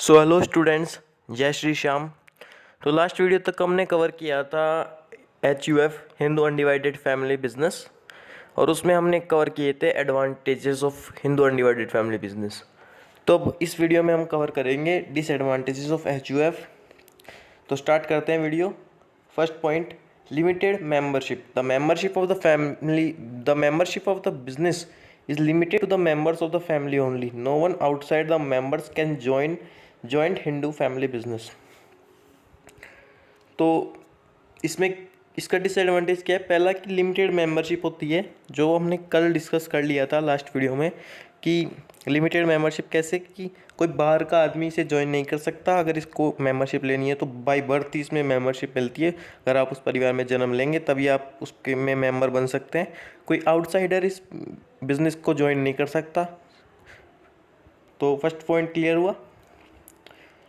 So hello students, जय श्री श्याम। तो last video तक हमने कवर किया था HUF Hindu undivided family business, और उसमें हमने कवर किए थे advantages of Hindu undivided family business. तो अब इस वीडियो में हम कवर करेंगे डिसएडवांटेजेस ऑफ HUF। तो स्टार्ट करते हैं video. First point, limited membership. The membership of the business is limited to the members of the family only. No one outside the members can join joint Hindu family business. तो इसमें इसका disadvantage क्या है? पहला कि limited membership होती है, जो हमने कल डिस्कस कर लिया था लास्ट वीडियो में कि लिमिटेड मेंबरशिप कैसे कि कोई बाहर का आदमी इसे ज्वाइन नहीं कर सकता। अगर इसको मेंबरशिप लेनी है तो बाय बर्थ ही इसमें मेंबरशिप मिलती है। अगर आप उस परिवार में जन्म लेंगे तभी आप उसके में मेंबर बन सकते हैं। कोई आउटसाइडर इस बिजनेस को ज्वाइन नहीं कर सकता। तो फर्स्ट पॉइंट क्लियर हुआ।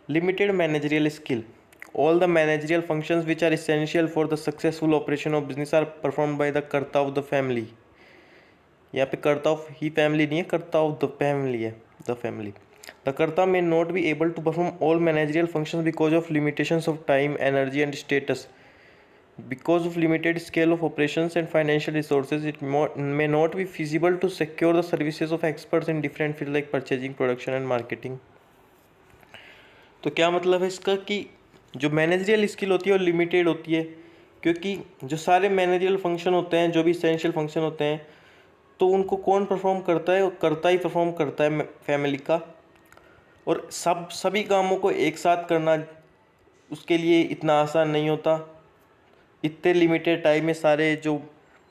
Limited managerial skill. All the managerial functions which are essential for the successful operation of business are perform by the karta of the family. यहाँ पे कर्ता ऑफ ही फैमिली नहीं है, कर्ता ऑफ द फैमिली है, the family. The karta may not be able to perform all managerial functions because of limitations of time, energy and status. Because of limited scale of operations and financial resources, it may not be feasible to secure the services of experts in different fields like purchasing, production and marketing. तो क्या मतलब है इसका कि जो managerial skill होती है वो लिमिटेड होती है, क्योंकि जो सारे मैनेजरियल फंक्शन होते हैं, जो भी इसेंशियल फंक्शन होते हैं, तो उनको कौन परफॉर्म करता है? करता ही परफॉर्म करता है फैमिली का। और सभी कामों को एक साथ करना उसके लिए इतना आसान नहीं होता। इतने लिमिटेड टाइम में सारे जो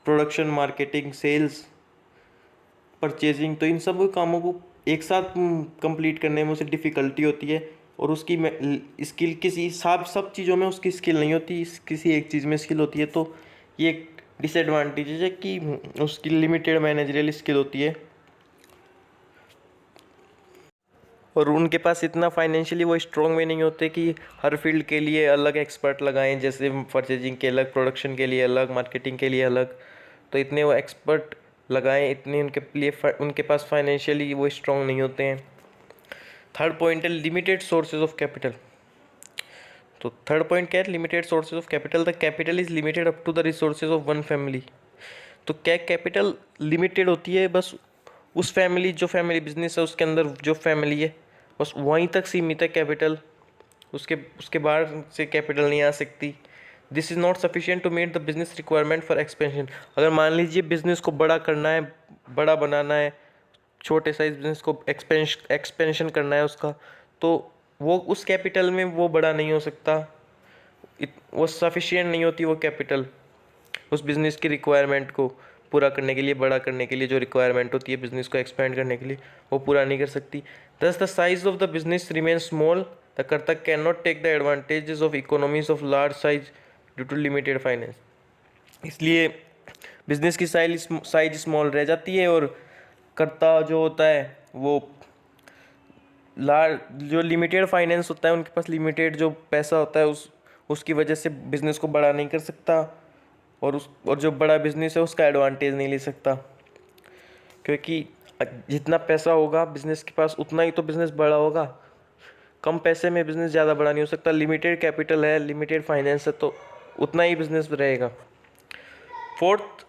प्रोडक्शन, मार्केटिंग, सेल्स, परचेजिंग, तो इन सब कामों को एक साथ कंप्लीट करने में उसे डिफ़िकल्टी होती है। और उसकी स्किल किसी सब चीज़ों में उसकी स्किल नहीं होती, किसी एक चीज़ में स्किल होती है। तो ये एक डिसएडवांटेज है कि उसकी लिमिटेड मैनेजरियल स्किल होती है और उनके पास इतना फाइनेंशियली वो स्ट्रॉन्ग भी नहीं होते कि हर फील्ड के लिए अलग एक्सपर्ट लगाएं, जैसे परचेजिंग के अलग, प्रोडक्शन के लिए अलग, मार्केटिंग के लिए अलग। तो इतने वो एक्सपर्ट लगाएं, इतने उनके पास फाइनेंशियली वो स्ट्रॉन्ग नहीं होते हैं। थर्ड पॉइंट है लिमिटेड सोर्सेज ऑफ कैपिटल। तो थर्ड पॉइंट क्या है? Limited sources of capital. The capital is limited up to the resources of one family. तो क्या कैपिटल लिमिटेड होती है? बस उस फैमिली, जो फैमिली बिजनेस है उसके अंदर जो फैमिली है बस वहीं तक सीमित है कैपिटल, उसके बाहर से कैपिटल नहीं आ सकती। This is not sufficient to meet the business requirement for expansion. अगर मान लीजिए बिजनेस को बड़ा करना है, बड़ा बनाना है, छोटे साइज बिजनेस को एक्सपेंशन करना है उसका, तो वो उस कैपिटल में वो बड़ा नहीं हो सकता। वो सफिशिएंट नहीं होती वो कैपिटल उस बिज़नेस की रिक्वायरमेंट को पूरा करने के लिए, बड़ा करने के लिए जो रिक्वायरमेंट होती है बिज़नेस को एक्सपेंड करने के लिए, वो पूरा नहीं कर सकती। Thus the size of the business remain small, the karta can not take the advantages of economies of large size due to limited finance. इसलिए बिजनेस की साइज स्मॉल रह जाती है और कर्ता जो होता है वो जो लिमिटेड फाइनेंस होता है, उनके पास लिमिटेड जो पैसा होता है उसकी वजह से बिज़नेस को बड़ा नहीं कर सकता और जो बड़ा बिज़नेस है उसका एडवांटेज नहीं ले सकता, क्योंकि जितना पैसा होगा बिज़नेस के पास उतना ही तो बिज़नेस बड़ा होगा। कम पैसे में बिज़नेस ज़्यादा बड़ा नहीं हो सकता। लिमिटेड कैपिटल है, लिमिटेड फाइनेंस है, तो उतना ही बिज़नेस रहेगा। फोर्थ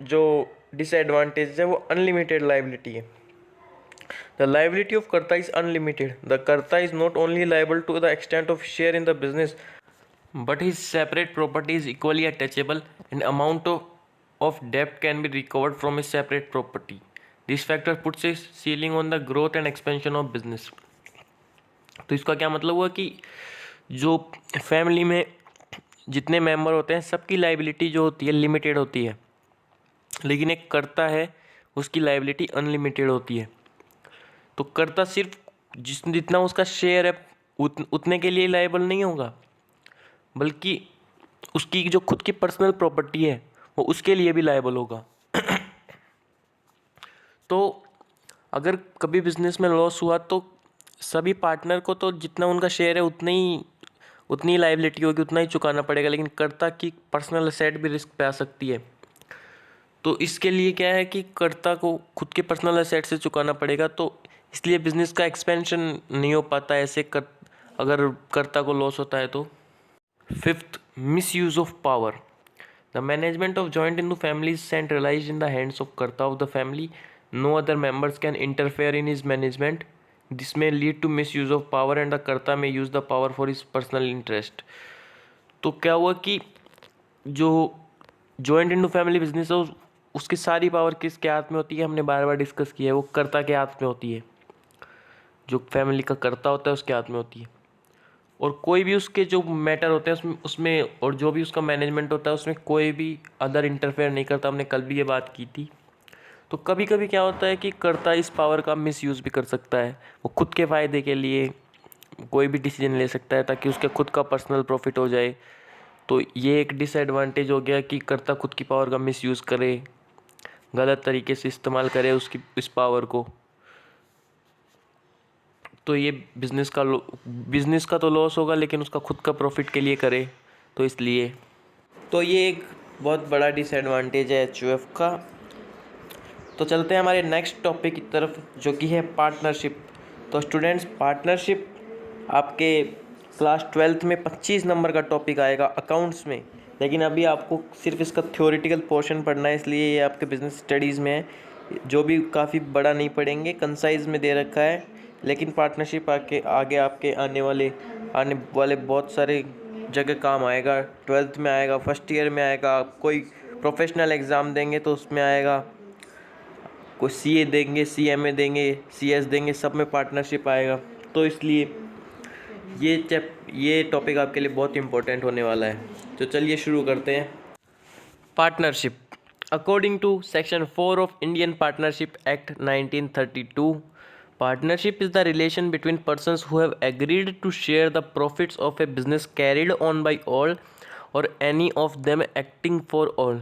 जो डिसएडवांटेज है वो अनलिमिटेड लायबिलिटी है। The liability of karta is unlimited. The karta is not only liable to the extent of share in the business, but his separate property is equally attachable and amount of debt can be recovered from his separate property. This factor puts a ceiling on the growth and expansion of business. तो इसका क्या मतलब हुआ कि जो family में जितने member होते हैं सबकी लाइबिलिटी जो होती है लिमिटेड होती है, लेकिन एक कर्ता है उसकी लाइबिलिटी अनलिमिटेड होती है। तो कर्ता सिर्फ जितना उसका शेयर है उतने के लिए लाइबल नहीं होगा, बल्कि उसकी जो खुद की पर्सनल प्रॉपर्टी है वो उसके लिए भी लायबल होगा। तो अगर कभी बिजनेस में लॉस हुआ तो सभी पार्टनर को तो जितना उनका शेयर है उतनी लायबिलिटी होगी, उतना ही चुकाना पड़ेगा, लेकिन कर्ता की पर्सनल एसेट भी रिस्क पे आ सकती है। तो इसके लिए क्या है कि कर्ता को खुद के पर्सनल एसेट से चुकाना पड़ेगा। तो इसलिए बिजनेस का एक्सपेंशन नहीं हो पाता ऐसे अगर कर्ता को लॉस होता है तो। Fifth, misuse of power. The management of joint Hindu family is centralized in the hands of karta of the family. No other members can interfere in his management. This may lead to misuse of power and the karta may use the power for his personal interest. तो क्या हुआ कि जो joint into family business है उसकी सारी power किसके हाथ में होती है, हमने बार बार डिस्कस किया है, वो कर्ता के हाथ में होती है. जो फैमिली का कर्ता होता है उसके हाथ में होती है. और कोई भी उसके जो मैटर होते हैं उसमें और जो भी उसका मैनेजमेंट होता है उसमें कोई भी अदर इंटरफेयर नहीं करता. हमने कल भी ये बात की थी. तो कभी कभी क्या होता है कि कर्ता इस पावर का मिसयूज़ भी कर सकता है. वो खुद के फ़ायदे के लिए कोई भी डिसीजन ले सकता है ताकि उसके खुद का पर्सनल प्रॉफिट हो जाए. तो ये एक डिसएडवांटेज हो गया कि कर्ता खुद की पावर का मिसयूज़ करे, गलत तरीके से इस्तेमाल करे उसकी इस पावर को. तो ये बिज़नेस का तो लॉस होगा लेकिन उसका खुद का प्रॉफिट के लिए करे तो इसलिए. तो ये एक बहुत बड़ा डिसएडवांटेज है एचयूएफ का. तो चलते हैं हमारे नेक्स्ट टॉपिक की तरफ जो कि है पार्टनरशिप. तो स्टूडेंट्स, पार्टनरशिप आपके क्लास 12th में 25 नंबर का टॉपिक आएगा अकाउंट्स में. लेकिन अभी आपको सिर्फ इसका थ्योरेटिकल पोर्शन पढ़ना है, इसलिए ये आपके बिजनेस स्टडीज़ में है. जो भी काफ़ी बड़ा नहीं पढ़ेंगे, कंसाइज में दे रखा है. लेकिन पार्टनरशिप आगे आपके आने वाले बहुत सारे जगह काम आएगा. 12th में आएगा, फर्स्ट ईयर में आएगा, कोई प्रोफेशनल एग्ज़ाम देंगे तो उसमें आएगा, कोई सीए देंगे, सीएमए देंगे, सीएस देंगे, सब में पार्टनरशिप आएगा. तो इसलिए ये टॉपिक आपके लिए बहुत इंपॉर्टेंट होने वाला है. तो चलिए शुरू करते हैं. Partnership. According to section 4 of Indian partnership act 1932, partnership is the relation between persons who have agreed to share the profits of a business carried on by all or any of them acting for all.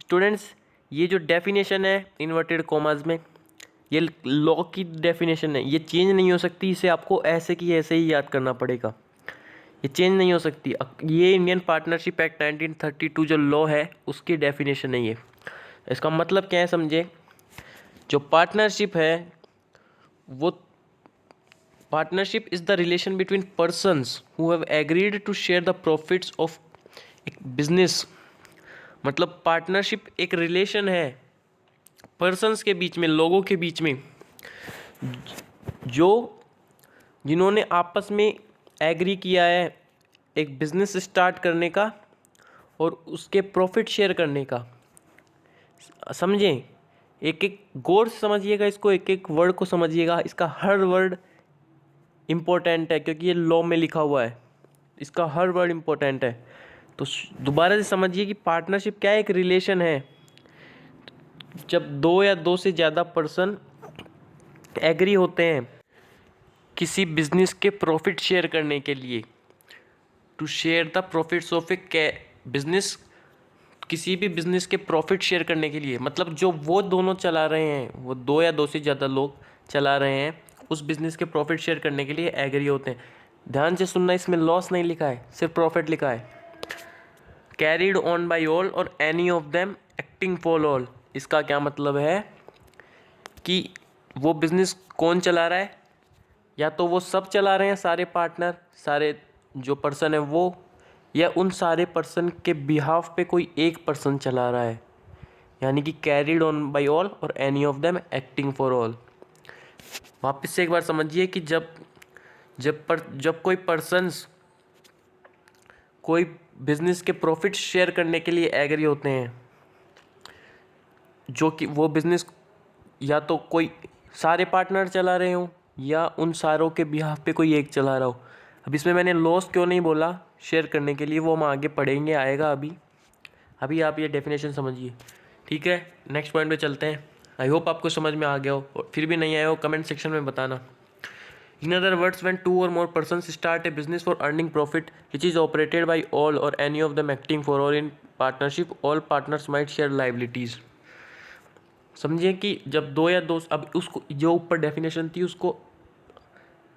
Students, ये जो definition है inverted commas में, ये law की definition है. ये change नहीं हो सकती. इसे आपको ऐसे की ऐसे ही याद करना पड़ेगा. ये चेंज नहीं हो सकती. ये इंडियन पार्टनरशिप एक्ट 1932 जो लॉ है उसकी डेफिनेशन है ये. इसका मतलब क्या है समझे. जो पार्टनरशिप है वो partnership is the relation between persons who have agreed to share the profits of एक बिजनेस. मतलब पार्टनरशिप एक रिलेशन है पर्सन्स के बीच में, लोगों के बीच में, जिन्होंने आपस में एग्री किया है एक बिजनेस स्टार्ट करने का और उसके प्रॉफिट शेयर करने का. समझें, एक एक गौर से समझिएगा इसको, एक एक वर्ड को समझिएगा. इसका हर वर्ड इम्पोर्टेंट है क्योंकि ये लॉ में लिखा हुआ है. इसका हर वर्ड इम्पोर्टेंट है. तो दोबारा से समझिए कि पार्टनरशिप क्या है. एक रिलेशन है जब दो या दो से ज़्यादा पर्सन एग्री होते हैं किसी बिजनेस के प्रॉफिट शेयर करने के लिए. To share the profits of a business, किसी भी बिजनेस के प्रॉफिट शेयर करने के लिए. मतलब जो वो दोनों चला रहे हैं, वो दो या दो से ज़्यादा लोग चला रहे हैं, उस बिज़नेस के प्रॉफिट शेयर करने के लिए एग्री होते हैं. ध्यान से सुनना, इसमें लॉस नहीं लिखा है, सिर्फ प्रॉफिट लिखा है. Carried on by all or any of them acting for all. इसका क्या मतलब है कि वो बिज़नेस कौन चला रहा है, या तो वो सब चला रहे हैं, सारे पार्टनर, सारे जो पर्सन है वो, या उन सारे पर्सन के बिहाफ पे कोई एक पर्सन चला रहा है. यानी कि carried on by all or any of them acting for all. वापस से एक बार समझिए कि जब कोई पर्सन्स कोई बिजनेस के प्रॉफिट शेयर करने के लिए एग्री होते हैं, जो कि वो बिजनेस या तो कोई सारे पार्टनर चला रहे हों या उन सारों के बिहाफ पे कोई एक चला रहा हो. अब इसमें मैंने लॉस क्यों नहीं बोला शेयर करने के लिए, वो हम आगे पढ़ेंगे, आएगा. अभी आप ये डेफिनेशन समझिए. ठीक है, नेक्स्ट पॉइंट पे चलते हैं. आई होप आपको समझ में आ गया हो, और फिर भी नहीं आया हो कमेंट सेक्शन में बताना. In other words, when two or more persons start a business for earning profit which is operated by all or any of them acting for all in partnership, all partners might share liabilities. समझिए कि जब दो या दो, अब उसको जो ऊपर डेफिनेशन थी उसको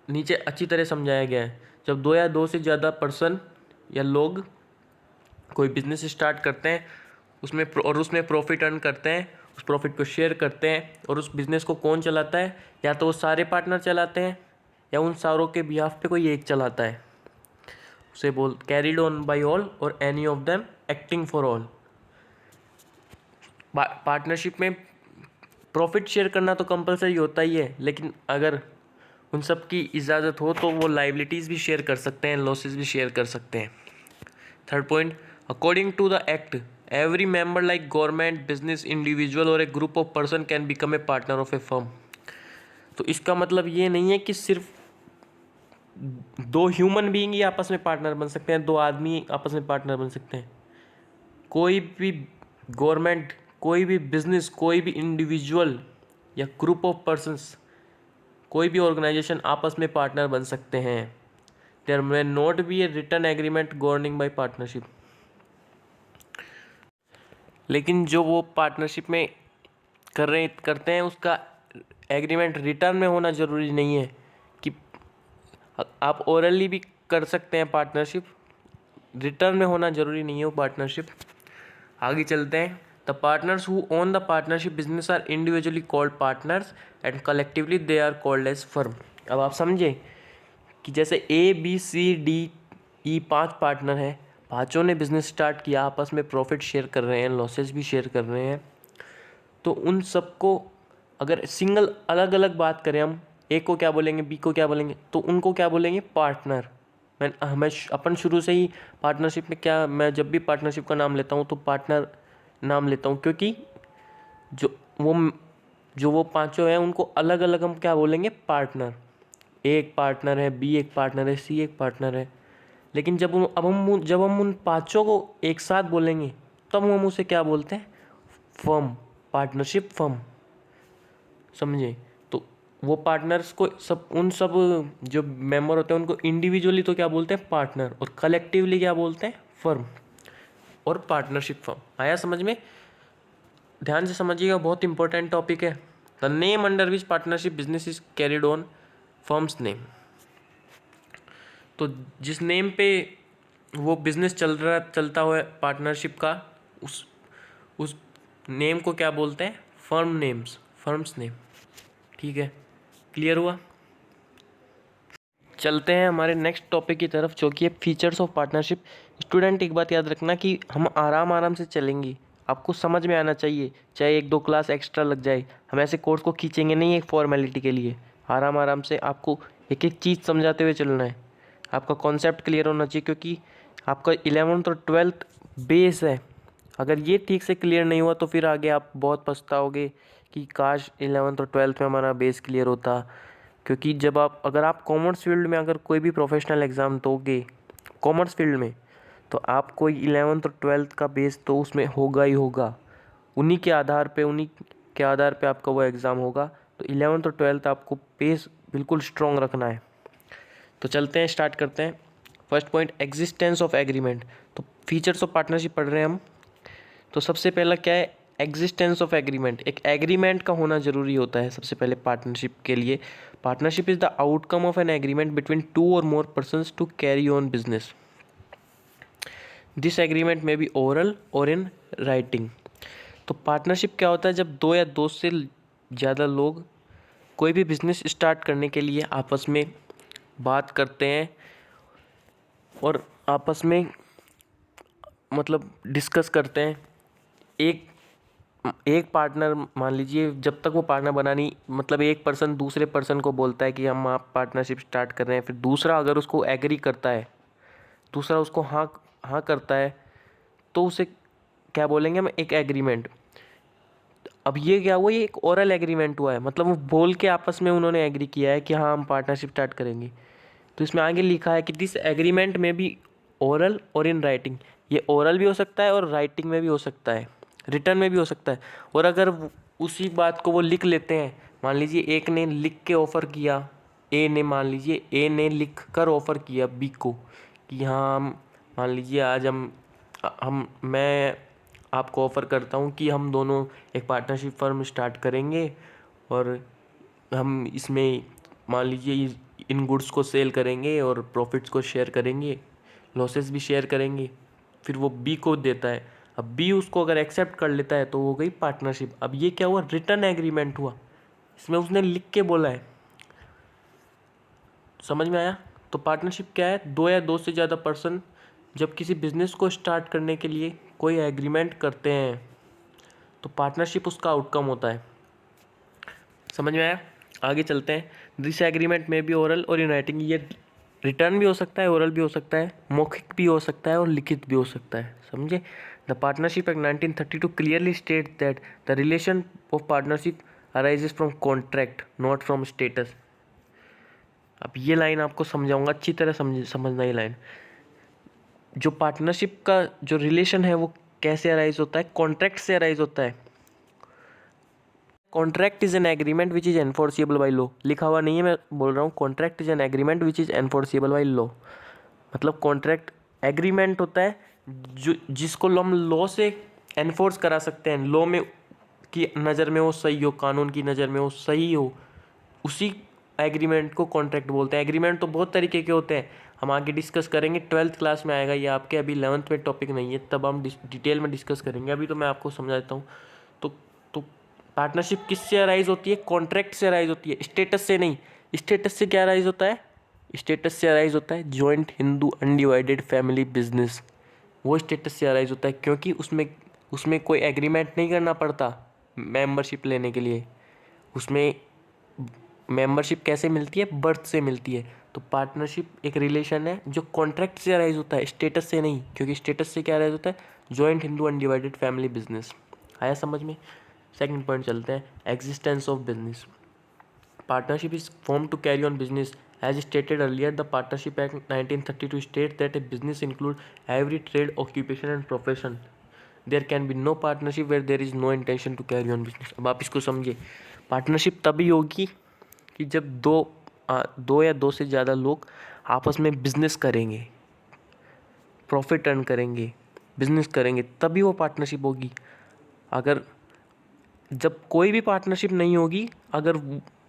नीचे अच्छी तरह समझाया गया है. जब दो या दो से ज़्यादा पर्सन या लोग कोई बिजनेस स्टार्ट करते हैं उसमें प्रॉफिट अर्न करते हैं उस प्रॉफिट को शेयर करते हैं। और उस बिज़नेस को कौन चलाता है? या तो वो सारे पार्टनर चलाते हैं या उन सारों के बिहाफ पे कोई एक चलाता है। उसे बोल carried on by all or any of them acting for all. Partnership में प्रॉफिट शेयर करना तो कंपलसरी होता ही है, लेकिन अगर उन सब की इजाज़त हो तो वो लाइबिलिटीज़ भी शेयर कर सकते हैं, लॉसेस भी शेयर कर सकते हैं। Third point, according to the act every member like government, business, individual or a group of person can become a partner of a firm. तो इसका मतलब ये नहीं है कि सिर्फ दो ह्यूमन बीइंग ही आपस में पार्टनर बन सकते हैं, दो आदमी आपस में पार्टनर बन सकते हैं। कोई भी गवर्नमेंट, कोई भी बिजनेस, कोई भी इंडिविजुअल या ग्रुप ऑफ पर्सन्स, कोई भी ऑर्गेनाइजेशन आपस में पार्टनर बन सकते हैं। There may not be a written agreement governing by partnership. लेकिन जो वो पार्टनरशिप में करते हैं उसका एग्रीमेंट रिटर्न में होना ज़रूरी नहीं है। कि आप ओरली भी कर सकते हैं पार्टनरशिप, रिटर्न में होना ज़रूरी नहीं है वो पार्टनरशिप। आगे चलते हैं। The partners who own the partnership business are individually called partners and collectively they are called as firm. अब आप समझे कि जैसे ABCDE 5 पार्टनर हैं, पाँचों ने बिजनेस स्टार्ट किया, आपस में प्रॉफिट शेयर कर रहे हैं, लॉसेस भी शेयर कर रहे हैं। तो उन सबको अगर सिंगल अलग अलग बात करें, हम ए को क्या बोलेंगे, बी को क्या बोलेंगे, तो उनको क्या बोलेंगे? पार्टनर। मैं अपन शुरू से ही पार्टनरशिप में क्या, मैं जब भी पार्टनरशिप का नाम लेता हूँ तो पार्टनर नाम लेता हूँ, क्योंकि जो वो पांचों हैं उनको अलग अलग हम क्या बोलेंगे? पार्टनर। ए एक पार्टनर है, बी एक पार्टनर है, सी एक पार्टनर है। लेकिन जब हम उन पांचों को एक साथ बोलेंगे तब हम उसे क्या बोलते हैं? Firm, partnership firm. समझे? तो वो पार्टनर्स को उन सब जो मेंबर होते हैं उनको इंडिविजुअली तो क्या बोलते हैं? पार्टनर। और कलेक्टिवली क्या बोलते हैं? फर्म और पार्टनरशिप फर्म। आया समझ में? ध्यान से समझिएगा, बहुत इंपॉर्टेंट टॉपिक है। The name under which partnership business is carried on, firms name. तो जिस नेम पे वो बिजनेस चलता हुआ पार्टनरशिप का, उस नेम को क्या बोलते हैं? Firms name. ठीक है, क्लियर हुआ? चलते हैं हमारे नेक्स्ट टॉपिक की तरफ, जो कि है फीचर्स ऑफ पार्टनरशिप। स्टूडेंट एक बात याद रखना कि हम आराम से चलेंगे, आपको समझ में आना चाहिए, चाहे 1-2 क्लास एक्स्ट्रा लग जाए। हम ऐसे कोर्स को खींचेंगे नहीं एक फॉर्मेलिटी के लिए। आराम से आपको एक एक चीज़ समझाते हुए चलना है। आपका कॉन्सेप्ट क्लियर होना चाहिए, क्योंकि आपका 11th और 12th बेस है। अगर ये ठीक से क्लियर नहीं हुआ तो फिर आगे आप बहुत पछताओगे कि काश 11th और 12th में हमारा बेस क्लियर होता। क्योंकि अगर आप कॉमर्स फील्ड में अगर कोई भी प्रोफेशनल एग्ज़ाम दोगे कॉमर्स फील्ड में, तो आपको 11th और 12th का बेस तो उसमें होगा ही होगा। उन्हीं के आधार पे आपका वो एग्ज़ाम होगा। तो 11th और 12th आपको बेस बिल्कुल स्ट्रॉन्ग रखना है। तो चलते हैं, स्टार्ट करते हैं। First point, existence of agreement. तो फीचर्स ऑफ पार्टनरशिप पढ़ रहे हैं हम। तो सबसे पहला क्या है? Existence of agreement. एक एग्रीमेंट का होना ज़रूरी होता है सबसे पहले पार्टनरशिप के लिए। Partnership is the outcome of an agreement between 2 or more persons to carry on business. This agreement may be oral or in writing. तो पार्टनरशिप क्या होता है? जब 2 या 2 से ज़्यादा लोग कोई भी बिजनेस स्टार्ट करने के लिए आपस में बात करते हैं और आपस में मतलब डिस्कस करते हैं। एक पार्टनर, मान लीजिए, जब तक वो पार्टनर बना नहीं, मतलब एक पर्सन दूसरे पर्सन को बोलता है कि हम आप पार्टनरशिप स्टार्ट कर रहे हैं, फिर दूसरा अगर उसको एग्री करता है, दूसरा उसको हाँ करता है, तो उसे क्या बोलेंगे हम? एक एग्रीमेंट। अब ये क्या हुआ? ये एक ओरल एग्रीमेंट हुआ है, मतलब वो बोल के आपस में उन्होंने एग्री किया है कि हाँ हम पार्टनरशिप स्टार्ट करेंगे। तो इसमें आगे लिखा है कि दिस एग्रीमेंट में भी ओरल और इन राइटिंग। ये ओरल भी हो सकता है और राइटिंग में भी हो सकता है, रिटर्न में भी हो सकता है। और अगर उसी बात को वो लिख लेते हैं, मान लीजिए एक ने लिख के ऑफ़र किया, मान लीजिए ए ने लिख कर ऑफ़र किया बी को कि हाँ मान लीजिए आज मैं आपको ऑफ़र करता हूँ कि हम दोनों एक पार्टनरशिप फर्म स्टार्ट करेंगे और हम इसमें मान लीजिए इन गुड्स को सेल करेंगे और प्रॉफिट्स को शेयर करेंगे, लॉसेस भी शेयर करेंगे। फिर वो बी को देता है, अब बी उसको अगर एक्सेप्ट कर लेता है तो हो गई पार्टनरशिप। अब ये क्या हुआ, रिटर्न एग्रीमेंट हुआ, इसमें उसने लिख के बोला है। समझ में आया? तो पार्टनरशिप क्या है, दो या दो से ज़्यादा पर्सन जब किसी बिजनेस को स्टार्ट करने के लिए कोई एग्रीमेंट करते हैं तो पार्टनरशिप उसका आउटकम होता है। समझ में आया? आगे चलते हैं। दिस एग्रीमेंट में भी ओरल और इन राइटिंग, ये रिटर्न भी हो सकता है, ओरल भी हो सकता है, मौखिक भी हो सकता है और लिखित भी हो सकता है। समझे? The partnership act 1932 clearly state that the relation of partnership arises from contract not from status. अब ये लाइन आपको समझाऊंगा, अच्छी तरह समझना ये लाइन। जो पार्टनरशिप का जो रिलेशन है वो कैसे अराइज होता है, कॉन्ट्रैक्ट से अराइज होता है। Contract is an agreement which is enforceable by law. लिखा हुआ नहीं है, मैं बोल रहा हूँ contract is an agreement which is enforceable by law. मतलब कॉन्ट्रैक्ट एग्रीमेंट होता है जो जिसको हम लॉ से एनफोर्स करा सकते हैं, लॉ में की नज़र में वो सही हो, कानून की नज़र में वो सही हो, उसी एग्रीमेंट को कॉन्ट्रैक्ट बोलते हैं। एग्रीमेंट तो बहुत तरीके के होते हैं, हम आगे डिस्कस करेंगे, 12th क्लास में आएगा ये आपके, अभी 11th में टॉपिक नहीं है, तब हम डिटेल में डिस्कस करेंगे। अभी तो मैं आपको समझा देता हूँ। तो पार्टनरशिप किससे अराइज होती है, कॉन्ट्रैक्ट से अराइज होती है, स्टेटस से नहीं। स्टेटस से क्या अराइज होता है, स्टेटस से अराइज होता है joint Hindu undivided family business. वो स्टेटस से अराइज होता है क्योंकि उसमें कोई एग्रीमेंट नहीं करना पड़ता मेंबरशिप लेने के लिए। उसमें मेंबरशिप कैसे मिलती है, बर्थ से मिलती है। तो पार्टनरशिप एक रिलेशन है जो कॉन्ट्रैक्ट से अराइज होता है, स्टेटस से नहीं, क्योंकि स्टेटस से क्या अराइज होता है, joint Hindu undivided family business. आया समझ में? सेकंड पॉइंट चलते हैं, existence of business. Partnership is form to carry on business as stated earlier. The partnership act 1932 state that a business include every trade occupation and profession. There can be no partnership where there is no intention to carry on business. अब आप इसको समझिए, partnership तभी होगी कि जब दो या दो से ज़्यादा लोग आपस में बिजनेस करेंगे, प्रॉफिट अर्न करेंगे, बिजनेस करेंगे, तभी वो पार्टनरशिप होगी। अगर जब कोई भी पार्टनरशिप नहीं होगी, अगर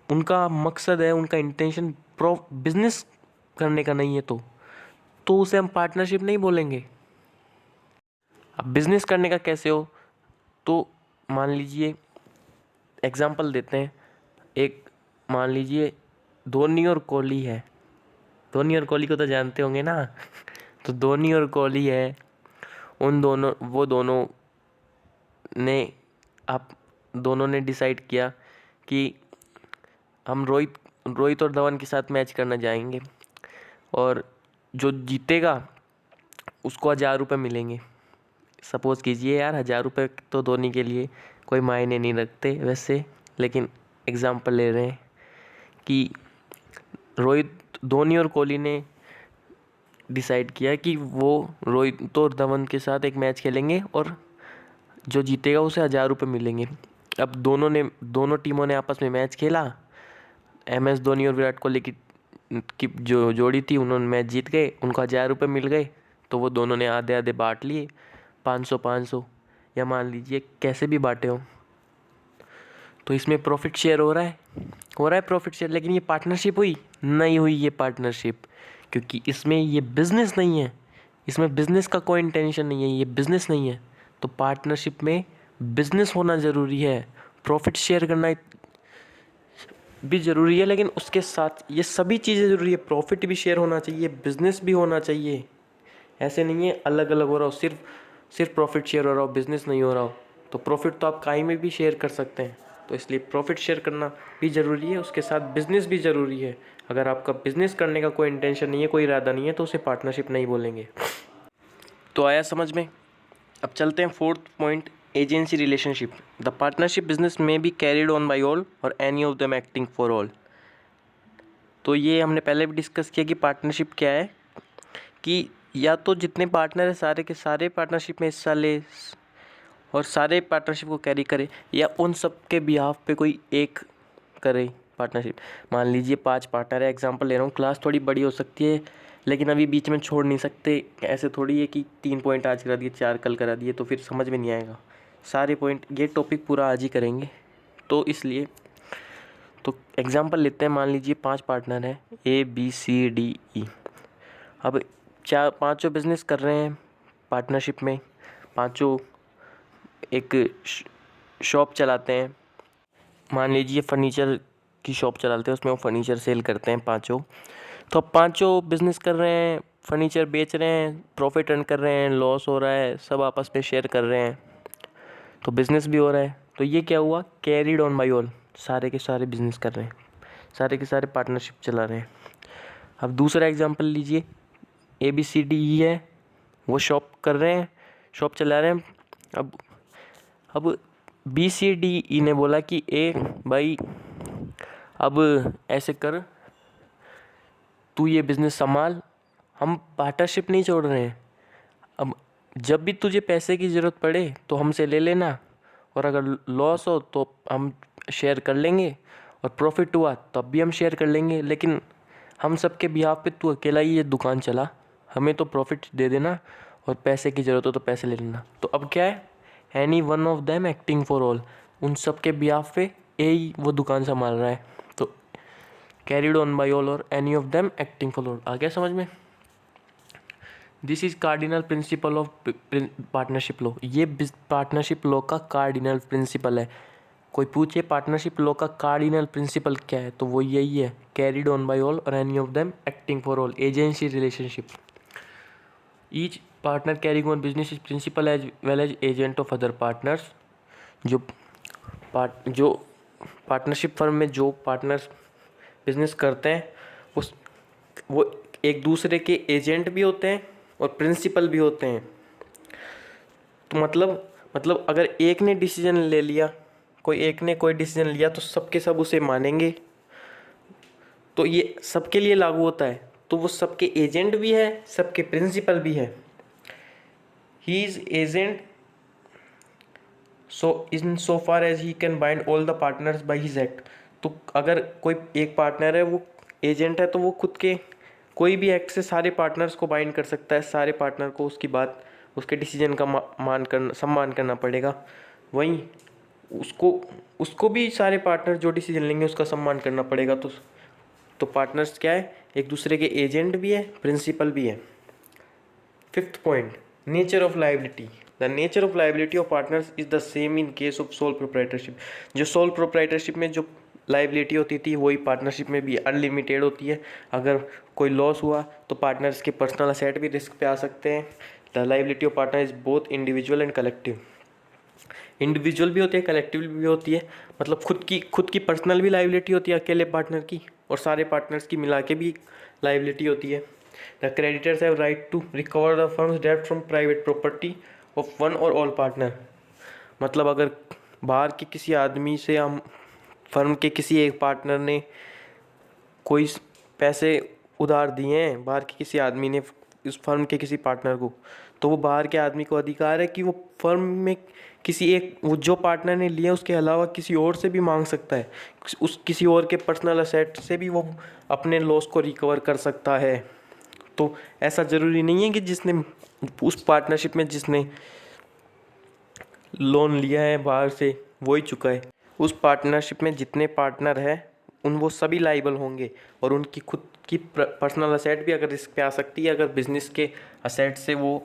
उनका मकसद है, उनका इंटेंशन बिजनेस करने का नहीं है तो उसे हम पार्टनरशिप नहीं बोलेंगे। अब बिजनेस करने का कैसे हो, तो मान लीजिए एग्जांपल देते हैं, एक मान लीजिए धोनी और कोहली है। धोनी और कोहली को तो जानते होंगे ना तो धोनी और कोहली है, वो दोनों ने डिसाइड किया कि हम रोहित और धवन के साथ मैच करना जाएंगे और जो जीतेगा उसको 1000 रुपये मिलेंगे। सपोज़ कीजिए यार, 1000 रुपये तो धोनी के लिए कोई मायने नहीं रखते वैसे, लेकिन एग्जांपल ले रहे हैं कि धोनी और कोहली ने डिसाइड किया कि वो रोहित और धवन के साथ एक मैच खेलेंगे और जो जीतेगा उसे 1000 रुपये मिलेंगे। अब दोनों टीमों ने आपस में मैच खेला, MS धोनी और विराट कोहली की जो जोड़ी थी उन्होंने मैच जीत गए, उनको 1000 रुपये मिल गए, तो वो दोनों ने आधे आधे बांट लिए, 500-500 या मान लीजिए कैसे भी बांटे हो। तो इसमें प्रॉफिट शेयर हो रहा है प्रॉफिट शेयर। लेकिन ये पार्टनरशिप नहीं हुई ये पार्टनरशिप, क्योंकि इसमें ये बिज़नेस नहीं है, इसमें बिज़नेस का कोई इंटेंशन नहीं है, ये बिज़नेस नहीं है। तो पार्टनरशिप में बिज़नेस होना ज़रूरी है, प्रॉफिट शेयर करना भी ज़रूरी है, लेकिन उसके साथ ये सभी चीज़ें ज़रूरी है। प्रॉफिट भी शेयर होना चाहिए, बिज़नेस भी होना चाहिए। ऐसे नहीं है अलग अलग हो रहा हो, सिर्फ प्रॉफिट शेयर हो रहा हो, बिज़नेस नहीं हो रहा हो। तो प्रॉफिट तो आप कहीं में भी शेयर कर सकते हैं, तो इसलिए प्रॉफिट शेयर करना भी ज़रूरी है, उसके साथ बिज़नेस भी ज़रूरी है। अगर आपका बिज़नेस करने का कोई इंटेंशन नहीं है, कोई इरादा नहीं है, तो उसे पार्टनरशिप नहीं बोलेंगे। तो आया समझ में? अब चलते हैं 4th point, agency relationship. The partnership business may be carried on by all or any of them acting for all. तो ये हमने पहले भी डिस्कस किया कि पार्टनरशिप क्या है, कि या तो जितने पार्टनर हैं सारे के सारे पार्टनरशिप में हिस्सा ले और सारे पार्टनरशिप को कैरी करे, या उन सब के बिहाफ पे कोई एक करे पार्टनरशिप। मान लीजिए 5 पार्टनर है, एग्जांपल ले रहा हूँ, क्लास थोड़ी बड़ी हो सकती है, लेकिन अभी बीच में छोड़ नहीं सकते। ऐसे थोड़ी है कि 3 पॉइंट आज करा दिए, 4 कल करा दिए, तो फिर समझ में नहीं आएगा सारे पॉइंट। ये टॉपिक पूरा आज ही करेंगे, तो इसलिए तो एग्जांपल लेते हैं। मान लीजिए 5 पार्टनर हैं, ABCDE। अब पाँचों बिजनेस कर रहे हैं पार्टनरशिप में, पाँचों एक शॉप चलाते हैं, मान लीजिए फर्नीचर की शॉप चलाते हैं, उसमें वो फर्नीचर सेल करते हैं पाँचों। तो अब पाँचों बिजनेस कर रहे हैं, फर्नीचर बेच रहे हैं, प्रॉफिट अर्न कर रहे हैं, लॉस हो रहा है, सब आपस में शेयर कर रहे हैं, तो बिज़नेस भी हो रहा है। तो ये क्या हुआ, कैरिड ऑन बाय ऑल, सारे के सारे बिजनेस कर रहे हैं, सारे के सारे पार्टनरशिप चला रहे हैं। अब दूसरा एग्जांपल लीजिए, ABCDE है, वो शॉप कर रहे हैं, शॉप चला रहे हैं। अब BCDE ने बोला कि ए भाई अब ऐसे कर, तू ये बिज़नेस संभाल, हम पार्टनरशिप नहीं छोड़ रहे हैं। अब जब भी तुझे पैसे की ज़रूरत पड़े तो हमसे ले लेना, और अगर लॉस हो तो हम शेयर कर लेंगे, और प्रॉफिट हुआ तब भी हम शेयर कर लेंगे, लेकिन हम सबके बिहाफ पे तू अकेला ही ये दुकान चला, हमें तो प्रॉफिट दे देना, और पैसे की ज़रूरत हो तो पैसे ले लेना। तो अब क्या है, any one of them acting for all, उन सब के बिहाफ पे ए ही वो दुकान संभाल रहा है। तो carried on by all or any of them acting for all, आ गया समझ में। This is cardinal principle of partnership law. ये पार्टनरशिप लॉ का कार्डिनल प्रिंसिपल है। कोई पूछे पार्टनरशिप लॉ का कार्डिनल प्रिंसिपल क्या है, तो वो यही है, carried on by all or any of them acting for all, agency relationship. Each partner carrying on business is principal as well as agent of other partners. जो partnership firm में जो partners business करते हैं वो एक दूसरे के agent भी होते हैं और प्रिंसिपल भी होते हैं। तो मतलब अगर एक ने डिसीजन ले लिया, कोई डिसीजन लिया तो सबके सब उसे मानेंगे, तो ये सबके लिए लागू होता है। तो वो सबके एजेंट भी है, सबके प्रिंसिपल भी है। He is agent so in so far as he can bind all the partners by his act. तो अगर कोई एक पार्टनर है वो एजेंट है, तो वो खुद के कोई भी एक्ट से सारे पार्टनर्स को बाइंड कर सकता है, सारे पार्टनर को उसकी बात, उसके डिसीजन का सम्मान करना पड़ेगा। वहीं उसको भी सारे पार्टनर जो डिसीजन लेंगे उसका सम्मान करना पड़ेगा। तो पार्टनर्स क्या है, एक दूसरे के एजेंट भी है, प्रिंसिपल भी है। Fifth point, nature of liability. The nature of liability of partners is the same in case of sole proprietorship. जो सोल प्रोप्राइटरशिप में जो लायबिलिटी होती थी वही पार्टनरशिप में भी अनलिमिटेड होती है। अगर कोई लॉस हुआ तो पार्टनर्स के पर्सनल असेट भी रिस्क पे आ सकते हैं। The liability of partner is both individual and collective. Individual भी होती है, कलेक्टिव भी होती है। मतलब खुद की पर्सनल भी लायबिलिटी होती है अकेले पार्टनर की, और सारे पार्टनर्स की मिला के भी लायबिलिटी होती है। The creditors have right to recover the firm's debt from private property of one और ऑल पार्टनर। मतलब अगर बाहर के किसी आदमी से हम फर्म के किसी एक पार्टनर ने कोई पैसे उधार दिए हैं, बाहर के किसी आदमी ने इस फर्म के किसी पार्टनर को, तो वो बाहर के आदमी को अधिकार है कि वो फर्म में किसी एक, वो जो पार्टनर ने लिया उसके अलावा किसी और से भी मांग सकता है, उस किसी और के पर्सनल असेट से भी वो अपने लॉस को रिकवर कर सकता है। तो ऐसा ज़रूरी नहीं है कि जिसने उस पार्टनरशिप में जिसने लोन लिया है बाहर से वो ही चुकाए। उस पार्टनरशिप में जितने पार्टनर हैं वो सभी लाइबल होंगे, और उनकी खुद की पर्सनल असेट भी अगर रिस्क पे आ सकती है अगर बिजनेस के असेट से वो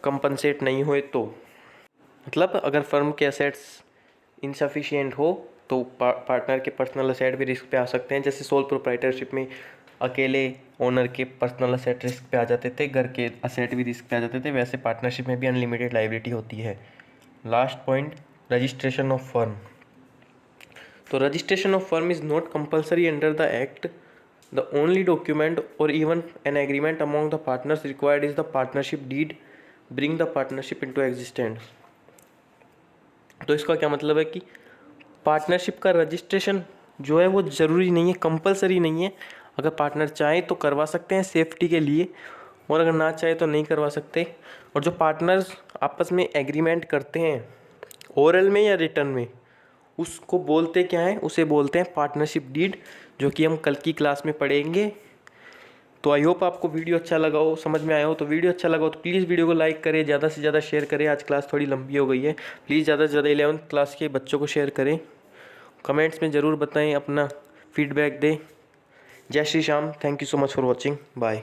कंपनसेट नहीं हुए तो। मतलब अगर फर्म के असेट्स इनसफिशिएंट हो तो पार्टनर के पर्सनल असेट भी रिस्क पे आ सकते हैं। जैसे सोल प्रोप्राइटरशिप में अकेले ओनर के पर्सनल असेट रिस्क पे आ जाते थे, घर के असेट भी रिस्क पे आ जाते थे, वैसे पार्टनरशिप में भी अनलिमिटेड लायबिलिटी होती है। Last point, registration of firm. तो registration of firm is not compulsory under the act. The only document or even an agreement among the partners required is the partnership deed bring the partnership into existence. तो इसका क्या मतलब है कि partnership का registration जो है वो ज़रूरी नहीं है, कंपलसरी नहीं है। अगर पार्टनर चाहे तो करवा सकते हैं सेफ्टी के लिए, और अगर ना चाहे तो नहीं करवा सकते। और जो पार्टनर्स आपस में एग्रीमेंट करते हैं ओरल में या रिटर्न में, उसको बोलते क्या है, उसे बोलते हैं पार्टनरशिप डीड, जो कि हम कल की क्लास में पढ़ेंगे। तो आई होप आपको वीडियो अच्छा लगा हो, समझ में आया हो। तो वीडियो अच्छा लगा हो तो प्लीज़ वीडियो को लाइक करें, ज़्यादा से ज़्यादा शेयर करें। आज क्लास थोड़ी लंबी हो गई है, प्लीज़ ज़्यादा से ज़्यादा 11th क्लास के बच्चों को शेयर करें। कमेंट्स में ज़रूर बताएं, अपना फीडबैक दें। जय Shri Shyam, thank you so much for watching, bye.